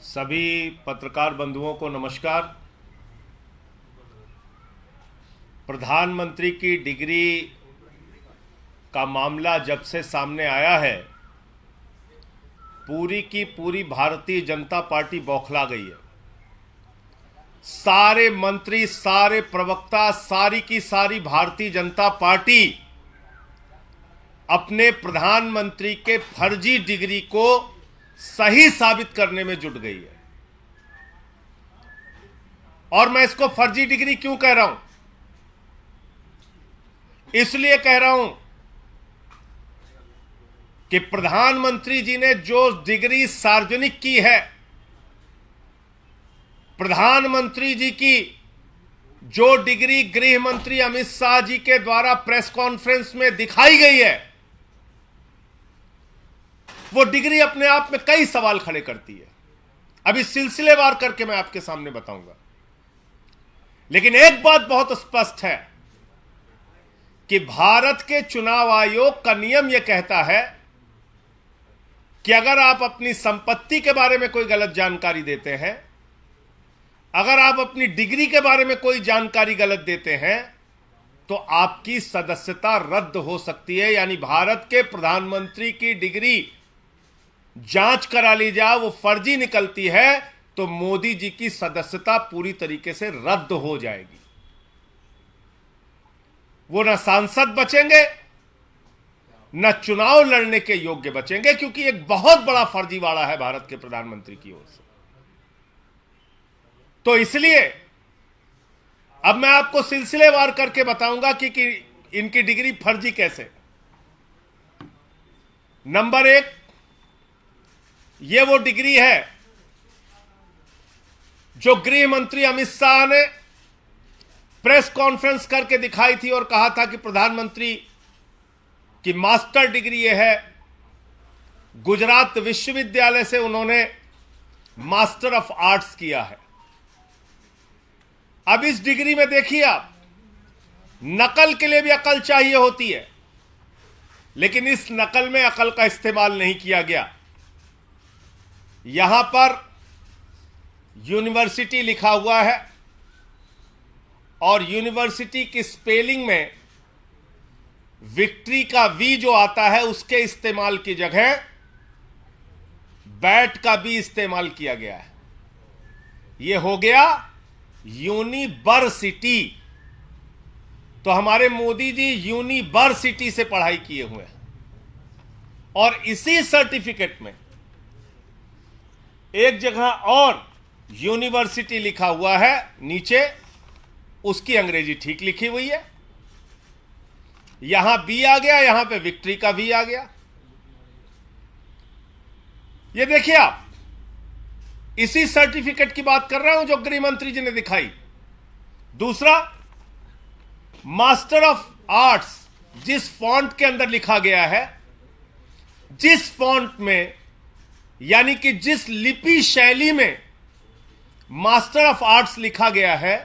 सभी पत्रकार बंधुओं को नमस्कार। प्रधानमंत्री की डिग्री का मामला जब से सामने आया है, पूरी की पूरी भारतीय जनता पार्टी बौखला गई है। सारे मंत्री, सारे प्रवक्ता, सारी की सारी भारतीय जनता पार्टी अपने प्रधानमंत्री के फर्जी डिग्री को सही साबित करने में जुट गई है। और मैं इसको फर्जी डिग्री क्यों कह रहा हूं? इसलिए कह रहा हूं कि प्रधानमंत्री जी ने जो डिग्री सार्वजनिक की है, प्रधानमंत्री जी की जो डिग्री गृह मंत्री अमित शाह जी के द्वारा प्रेस कॉन्फ्रेंस में दिखाई गई है, वो डिग्री अपने आप में कई सवाल खड़े करती है। अभी सिलसिलेवार करके मैं आपके सामने बताऊंगा। लेकिन एक बात बहुत स्पष्ट है कि भारत के चुनाव आयोग का नियम यह कहता है कि अगर आप अपनी संपत्ति के बारे में कोई गलत जानकारी देते हैं, अगर आप अपनी डिग्री के बारे में कोई जानकारी गलत देते हैं, तो आपकी सदस्यता रद्द हो सकती है। यानी भारत के प्रधानमंत्री की डिग्री जांच करा ली जाए, वो फर्जी निकलती है, तो मोदी जी की सदस्यता पूरी तरीके से रद्द हो जाएगी। वो न सांसद बचेंगे, न चुनाव लड़ने के योग्य बचेंगे, क्योंकि एक बहुत बड़ा फर्जीवाड़ा है भारत के प्रधानमंत्री की ओर से। तो इसलिए अब मैं आपको सिलसिलेवार करके बताऊंगा कि इनकी डिग्री फर्जी कैसे। नंबर एक, ये वो डिग्री है जो गृह मंत्री अमित शाह ने प्रेस कॉन्फ्रेंस करके दिखाई थी और कहा था कि प्रधानमंत्री की मास्टर डिग्री ये है। गुजरात विश्वविद्यालय से उन्होंने मास्टर ऑफ आर्ट्स किया है। अब इस डिग्री में देखिए आप, नकल के लिए भी अकल चाहिए होती है, लेकिन इस नकल में अकल का इस्तेमाल नहीं किया गया। यहां पर यूनिवर्सिटी लिखा हुआ है और यूनिवर्सिटी की स्पेलिंग में विक्ट्री का वी जो आता है, उसके इस्तेमाल की जगह बैट का भी इस्तेमाल किया गया है। यह हो गया यूनिवर्सिटी। तो हमारे मोदी जी यूनिवर्सिटी से पढ़ाई किए हुए हैं और इसी सर्टिफिकेट में एक जगह और यूनिवर्सिटी लिखा हुआ है, नीचे उसकी अंग्रेजी ठीक लिखी हुई है। यहां बी आ गया, यहां पे विक्ट्री का वी आ गया। ये देखिए आप, इसी सर्टिफिकेट की बात कर रहा हूं जो गृह मंत्री जी ने दिखाई। दूसरा, मास्टर ऑफ आर्ट्स जिस फॉन्ट के अंदर लिखा गया है, जिस फॉन्ट में, यानी कि जिस लिपि शैली में मास्टर ऑफ आर्ट्स लिखा गया है,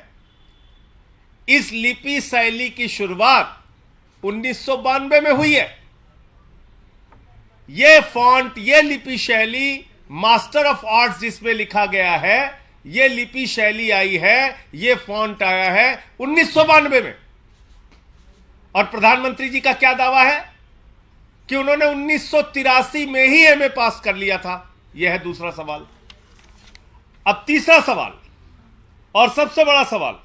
इस लिपि शैली की शुरुआत 1992 में हुई है। यह फॉन्ट, यह लिपि शैली, मास्टर ऑफ आर्ट्स जिसमें लिखा गया है, यह लिपि शैली आई है, यह फॉन्ट आया है 1992 में। और प्रधानमंत्री जी का क्या दावा है कि उन्होंने 1983 में ही एमए पास कर लिया था। यह है दूसरा सवाल। अब तीसरा सवाल और सबसे बड़ा सवाल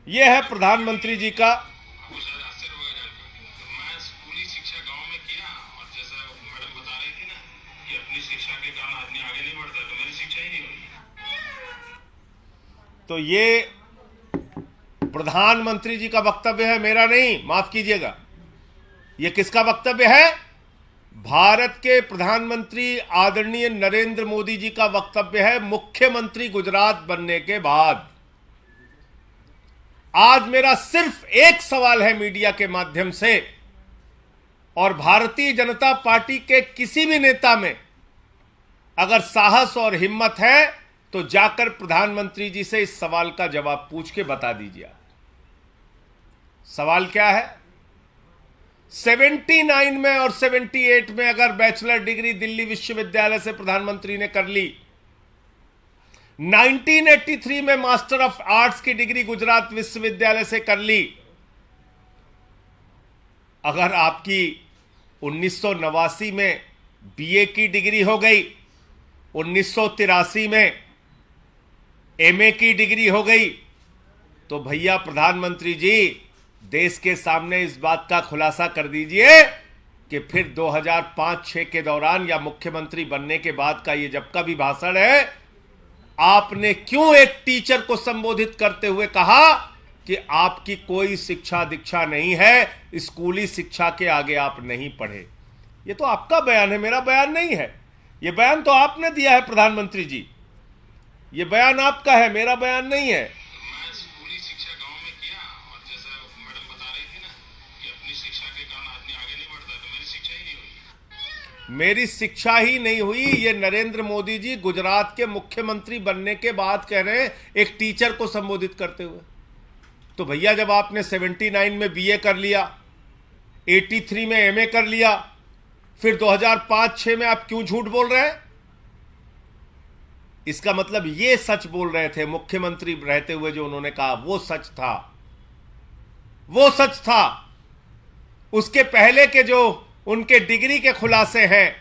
यह है प्रधानमंत्री जी का। मैं स्कूली शिक्षा गांव में किया और जैसा मैडम बता रही थी ना कि अपनी शिक्षा के कारण आदमी आगे नहीं बढ़ता, तो मेरी शिक्षा ही नहीं हुई। तो ये प्रधानमंत्री जी का वक्तव्य है, मेरा नहीं, माफ कीजिएगा। यह किसका वक्तव्य है? भारत के प्रधानमंत्री आदरणीय नरेंद्र मोदी जी का वक्तव्य है, मुख्यमंत्री गुजरात बनने के बाद। आज मेरा सिर्फ एक सवाल है मीडिया के माध्यम से, और भारतीय जनता पार्टी के किसी भी नेता में अगर साहस और हिम्मत है तो जाकर प्रधानमंत्री जी से इस सवाल का जवाब पूछ के बता दीजिए। सवाल क्या है? 79 में और 78 में अगर बैचलर डिग्री दिल्ली विश्वविद्यालय से प्रधानमंत्री ने कर ली, 1983 में मास्टर ऑफ आर्ट्स की डिग्री गुजरात विश्वविद्यालय से कर ली, अगर आपकी 1989 में बीए की डिग्री हो गई, 1983 में एमए की डिग्री हो गई, तो भैया प्रधानमंत्री जी देश के सामने इस बात का खुलासा कर दीजिए कि फिर 2005-6 के दौरान या मुख्यमंत्री बनने के बाद का ये जब का भी भाषण है, आपने क्यों एक टीचर को संबोधित करते हुए कहा कि आपकी कोई शिक्षा दीक्षा नहीं है, स्कूली शिक्षा के आगे आप नहीं पढ़े। ये तो आपका बयान है, मेरा बयान नहीं है। ये बयान तो आपने दिया है प्रधानमंत्री जी, ये बयान आपका है, मेरा बयान नहीं है। मैं स्कूली शिक्षा गांव में किया, और जैसा मैडम बता रही थी ना कि अपनी शिक्षा के कारण आदमी आगे नहीं बढ़ता, तो मेरी शिक्षा ही नहीं हुई। मेरी शिक्षा ही नहीं हुई, ये नरेंद्र मोदी जी गुजरात के मुख्यमंत्री बनने के बाद कह रहे हैं एक टीचर को संबोधित करते हुए। तो भैया जब आपने 79 में बीए कर लिया, 83 में एमए कर लिया, फिर 2005-6 में आप क्यों झूठ बोल रहे हैं? इसका मतलब ये सच बोल रहे थे मुख्यमंत्री रहते हुए, जो उन्होंने कहा वो सच था, वो सच था। उसके पहले के जो उनके डिग्री के खुलासे हैं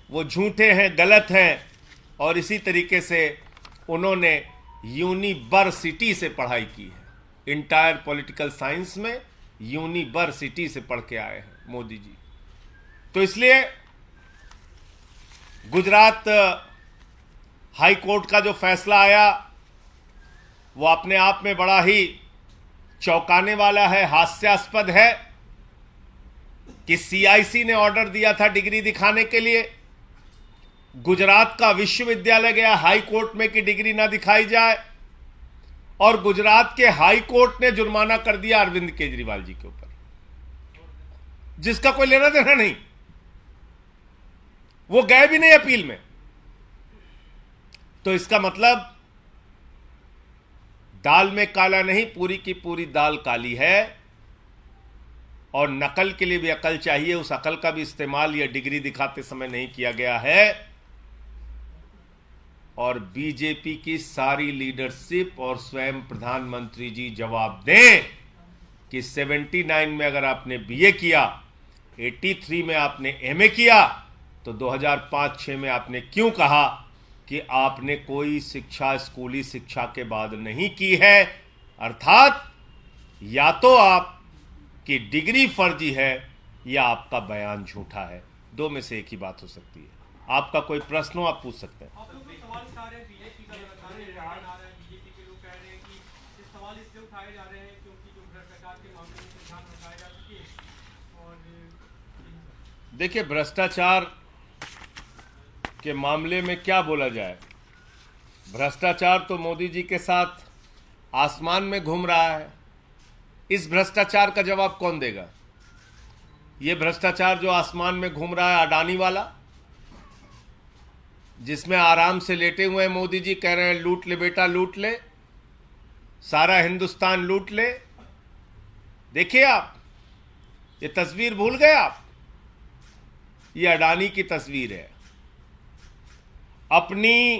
वो झूठे हैं, गलत हैं। और इसी तरीके से उन्होंने यूनिवर्सिटी से पढ़ाई की है, इंटायर पॉलिटिकल साइंस में यूनिवर्सिटी से पढ़ के आए हैं मोदी जी। तो इसलिए गुजरात हाई कोर्ट का जो फैसला आया वो अपने आप में बड़ा ही चौंकाने वाला है, हास्यास्पद है कि सीआईसी ने ऑर्डर दिया था डिग्री दिखाने के लिए, गुजरात का विश्वविद्यालय गया हाई कोर्ट में कि डिग्री ना दिखाई जाए, और गुजरात के हाई कोर्ट ने जुर्माना कर दिया अरविंद केजरीवाल जी के ऊपर, जिसका कोई लेना देना नहीं। वो गए भी नहीं अपील में। तो इसका मतलब दाल में काला नहीं, पूरी की पूरी दाल काली है। और नकल के लिए भी अकल चाहिए, उस अकल का भी इस्तेमाल यह डिग्री दिखाते समय नहीं किया गया है। और बीजेपी की सारी लीडरशिप और स्वयं प्रधानमंत्री जी जवाब दें कि 79 में अगर आपने बीए किया, 83 में आपने एमए किया, तो 2005-6 में आपने क्यों कहा कि आपने कोई शिक्षा स्कूली शिक्षा के बाद नहीं की है? अर्थात या तो आपकी डिग्री फर्जी है या आपका बयान झूठा है, दो में से एक ही बात हो सकती है। आपका कोई प्रश्न हो आप पूछ सकते हैं। देखिए, भ्रष्टाचार के मामले में क्या बोला जाए? भ्रष्टाचार तो मोदी जी के साथ आसमान में घूम रहा है। इस भ्रष्टाचार का जवाब कौन देगा? ये भ्रष्टाचार जो आसमान में घूम रहा है अडानी वाला, जिसमें आराम से लेटे हुए हैं मोदी जी, कह रहे हैं लूट ले बेटा लूट ले, सारा हिंदुस्तान लूट ले। देखिए आप, ये तस्वीर भूल गए आप? ये अडानी की तस्वीर है। अपनी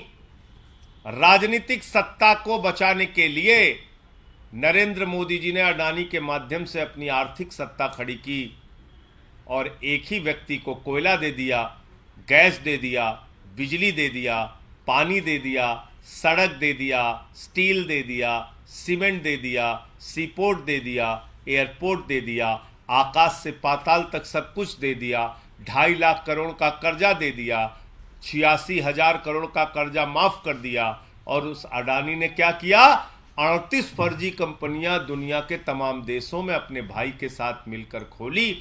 राजनीतिक सत्ता को बचाने के लिए नरेंद्र मोदी जी ने अडानी के माध्यम से अपनी आर्थिक सत्ता खड़ी की और एक ही व्यक्ति को कोयला दे दिया, गैस दे दिया, बिजली दे दिया, पानी दे दिया, सड़क दे दिया, स्टील दे दिया, सीमेंट दे दिया, सीपोर्ट दे दिया, एयरपोर्ट दे दिया, आकाश से पाताल तक सब कुछ दे दिया, 2.5 लाख करोड़ का कर्जा दे दिया, 86,000 करोड़ का कर्जा माफ कर दिया। और उस अडानी ने क्या किया? 38 फर्जी कंपनियां दुनिया के तमाम देशों में अपने भाई के साथ मिलकर खोली।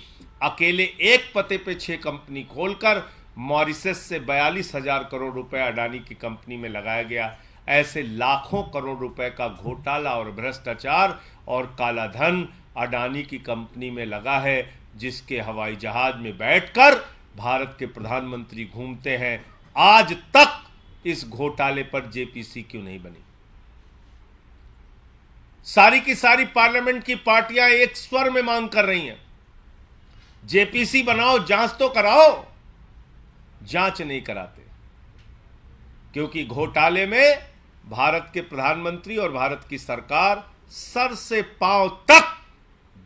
अकेले एक पते पे 6 कंपनी खोलकर मॉरिशस से 42,000 करोड़ रुपए अडानी की कंपनी में लगाया गया। ऐसे लाखों करोड़ रुपए का घोटाला और भ्रष्टाचार और काला धन अडानी की कंपनी में लगा है, जिसके हवाई जहाज में बैठकर भारत के प्रधानमंत्री घूमते हैं। आज तक इस घोटाले पर जेपीसी क्यों नहीं बनी? सारी की सारी पार्लियामेंट की पार्टियां एक स्वर में मांग कर रही हैं जेपीसी बनाओ, जांच तो कराओ, जांच नहीं कराते, क्योंकि घोटाले में भारत के प्रधानमंत्री और भारत की सरकार सर से पांव तक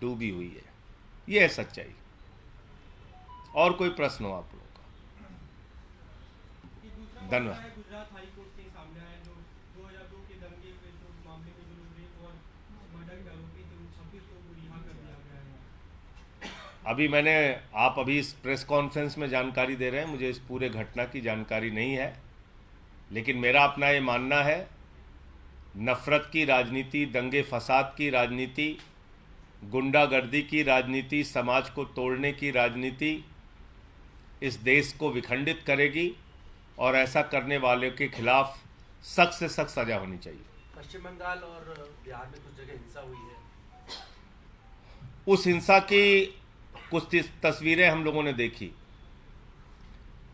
डूबी हुई है। यह है सच्चाई। और कोई प्रश्न हो आप लोगों का? धन्यवाद। गुजरात हाई कोर्ट के सामने आया जो 2002 के दंगे में जो मामले में जो रेप और मर्डर के आरोपी थे उन 26 लोगों को रिहा कर दिया गया है। आप अभी इस प्रेस कॉन्फ्रेंस में जानकारी दे रहे हैं, मुझे इस पूरे घटना की जानकारी नहीं है, लेकिन मेरा अपना ये मानना है, नफरत की राजनीति, दंगे फसाद की राजनीति, गुंडागर्दी की राजनीति, समाज को तोड़ने की राजनीति इस देश को विखंडित करेगी और ऐसा करने वाले के खिलाफ सख्त से सख्त सजा होनी चाहिए। पश्चिम बंगाल और बिहार में कुछ जगह हिंसा हुई है। उस हिंसा की कुछ तस्वीरें हम लोगों ने देखी।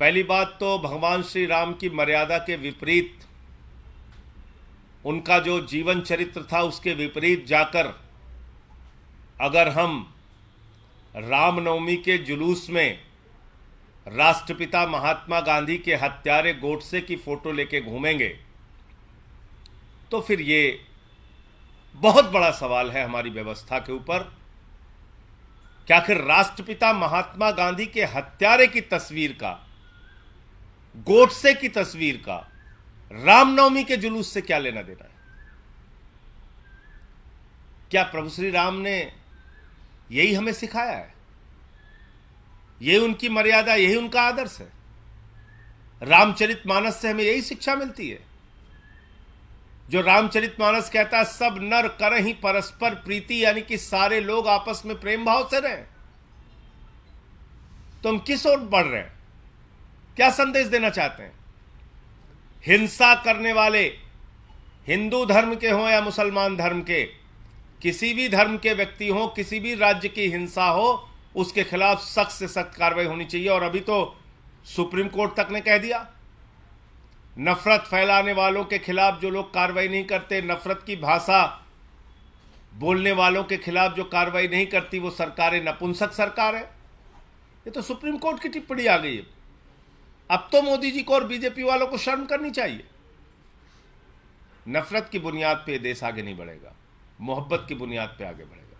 पहली बात तो भगवान श्री राम की मर्यादा के विपरीत, उनका जो जीवन चरित्र था उसके विपरीत जाकर अगर हम रामनवमी के जुलूस में राष्ट्रपिता महात्मा गांधी के हत्यारे गोडसे की फोटो लेके घूमेंगे तो फिर ये बहुत बड़ा सवाल है हमारी व्यवस्था के ऊपर कि आखिर राष्ट्रपिता महात्मा गांधी के हत्यारे की तस्वीर का, गोडसे की तस्वीर का रामनवमी के जुलूस से क्या लेना देना है? क्या प्रभु श्री राम ने यही हमें सिखाया है? यही उनकी मर्यादा, यही उनका आदर्श है? रामचरितमानस से हमें यही शिक्षा मिलती है जो रामचरितमानस कहता है सब नर करहि परस्पर प्रीति, यानी कि सारे लोग आपस में प्रेम भाव से रहें। तो हम किस ओर बढ़ रहे हैं? क्या संदेश देना चाहते हैं? हिंसा करने वाले हिंदू धर्म के हों या मुसलमान धर्म के, किसी भी धर्म के व्यक्ति हों, किसी भी राज्य की हिंसा हो, उसके खिलाफ सख्त से सख्त कार्रवाई होनी चाहिए। और अभी तो सुप्रीम कोर्ट तक ने कह दिया, नफरत फैलाने वालों के खिलाफ जो लोग कार्रवाई नहीं करते, नफरत की भाषा बोलने वालों के खिलाफ जो कार्रवाई नहीं करती, वो सरकारें नपुंसक सरकार है। ये तो सुप्रीम कोर्ट की टिप्पणी आ गई है। अब तो मोदी जी को और बीजेपी वालों को शर्म करनी चाहिए। नफरत की बुनियाद पे देश आगे नहीं बढ़ेगा, मोहब्बत की बुनियाद पे आगे बढ़ेगा।